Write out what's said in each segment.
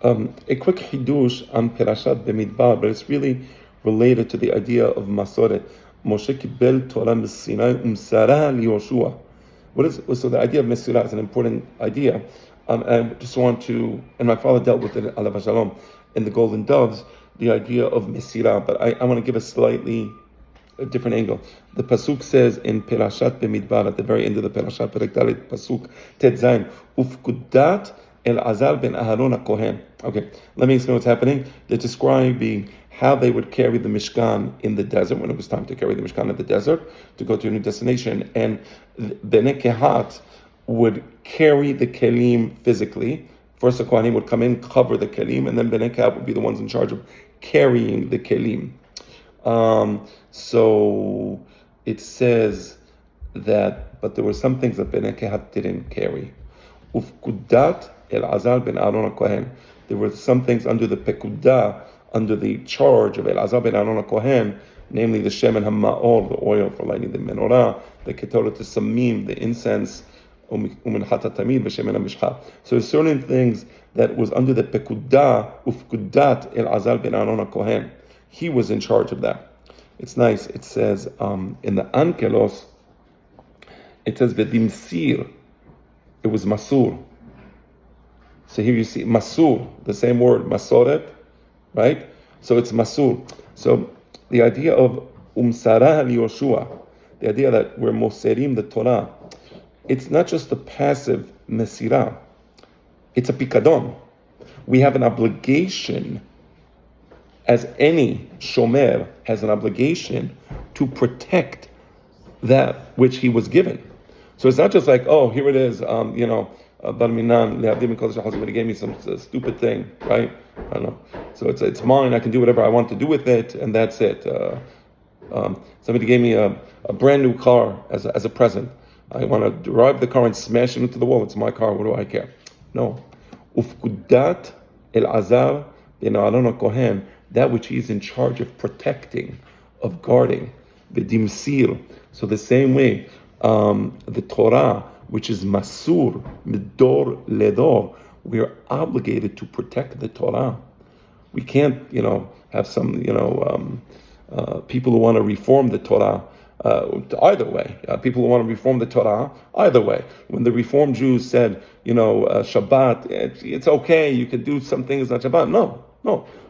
A quick hidush on Perashat Bemidbar, but it's really related to the idea of Masoret. Moshe kibel Torah Sinai umsara liYoshua. So the idea of Mesira is an important idea. I just want to, and my father dealt with it, alav shalom, in the Golden Doves, the idea of Mesira, but I want to give a different angle. The pasuk says in Perashat Bemidbar, at the very end of the Perashat, Perek Dalet, pasuk Tet Zayin, Ufkudat El-Azar ben Aharon HaKohen. Okay, let me explain what's happening. They're describing how they would carry the Mishkan in the desert, when it was time to carry the Mishkan in the desert, to go to a new destination. And Bnei Kehat would carry the Kelim physically. First the Kohanim would come in, cover the Kelim, and then Bnei Kehat would be the ones in charge of carrying the Kelim. So it says that, but there were some things that Bnei Kehat didn't carry. Ufkudat El-Azar ben Aaron HaKohen. There were some things under the Pekudah, under the charge of El-Azar ben Aaron HaKohen, namely the Shemen HaMa'or, the oil for lighting the menorah, the Ketoret Samim, the incense, U'Minchat HaTamid, V'Shemen HaMishcha. So there's certain things that was under the Pekudah, Ufkudat El-Azar ben Aaron HaKohen. He was in charge of that. It's nice. It says in the Ankelos, it says V'Dimsir. It was Masur. So here you see Masur, the same word, Masoret, right? So it's Masur. So the idea of Umsara liYoshua, the idea that we're Moserim the Torah, it's not just a passive Mesira, it's a Pikadon. We have an obligation, as any Shomer has an obligation to protect that which he was given. So it's not just like, oh, here it is, Bar Minan, he gave me some stupid thing, right? I don't know. So it's mine, I can do whatever I want to do with it, and that's it. Somebody gave me a brand new car as a present. I want to drive the car and smash it into the wall. It's my car, what do I care? No. Ufkudat El-Azar ben Aaron HaKohen, that which he is in charge of protecting, of guarding, V'Dimsir. So the same way, the Torah, which is Masur, Midor Ledor, we are obligated to protect the Torah. We can't, have some, people who want to reform the Torah, either way. People who want to reform the Torah, either way. When the Reformed Jews said, Shabbat, it's okay, you can do some things on Shabbat. No.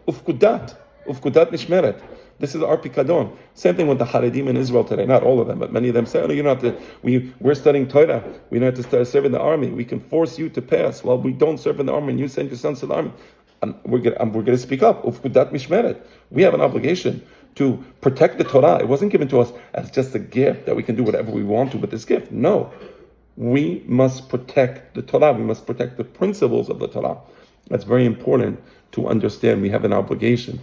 Ufkudat Nishmeret. This is our Pikadon. Same thing with the Haredim in Israel today. Not all of them, but many of them say, you don't have to, we're studying Torah. We don't have to start serving the army. We can force you to pass. Well, we don't serve in the army and you send your sons to the army. We're going to speak up. Ufkudat Mishmeret. We have an obligation to protect the Torah. It wasn't given to us as just a gift that we can do whatever we want to with this gift. No. We must protect the Torah. We must protect the principles of the Torah. That's very important to understand. We have an obligation.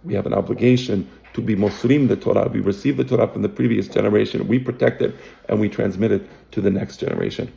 We have an obligation to be Mosrim the Torah. We receive the Torah from the previous generation. We protect it and we transmit it to the next generation.